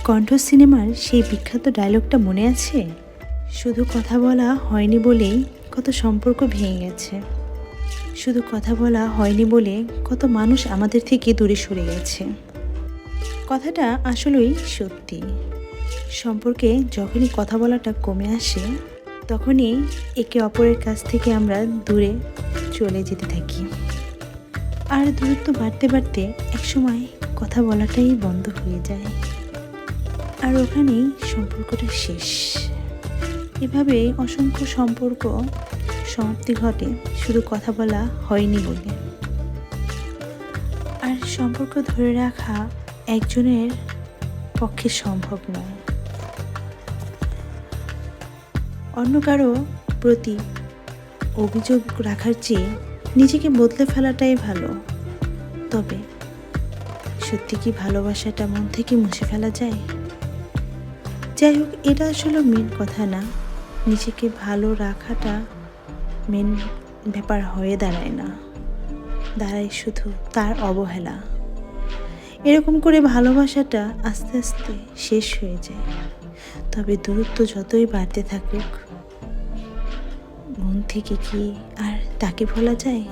কণ্ঠ সিনেমার সেই বিখ্যাত ডায়লগটা মনে আছে? শুধু কথা বলা হয়নি বলেই কত সম্পর্ক ভেঙে গেছে, শুধু কথা বলা হয়নি বলে কত মানুষ আমাদের থেকে দূরে সরে গেছে। কথাটা আসলেই সত্যি। সম্পর্কে যখনই কথা বলাটা কমে আসে, তখনই একে অপরের কাছ থেকে আমরা দূরে চলে যেতে থাকি। আর দূরত্ব বাড়তে বাড়তে একসময় কথা বলাটাই বন্ধ হয়ে যায়, আর ওখানেই সম্পর্কটা শেষ। এভাবে অসংখ্য সম্পর্ক সমাপ্তি ঘটে শুধু কথা বলা হয়নি বলে। আর সম্পর্ক ধরে রাখা একজনের পক্ষে সম্ভব নয়। অন্য কারো প্রতি অভিযোগ রাখার চেয়ে নিজেকে বদলে ফেলাটাই ভালো। তবে সত্যি কি ভালোবাসাটা মন থেকে মুছে ফেলা যায়? যাই হোক, এটা আসলে মেন কথা না। নিজেকে ভালো রাখাটা মেন ব্যাপার হয়ে দাঁড়ায় না, দাঁড়ায় শুধু তার অবহেলা। এরকম করে ভালোবাসাটা আস্তে আস্তে শেষ হয়ে যায়। তবে দূরত্ব যতই বাড়তে থাকুক, মন থেকে কি আর তাকে ভোলা যায়?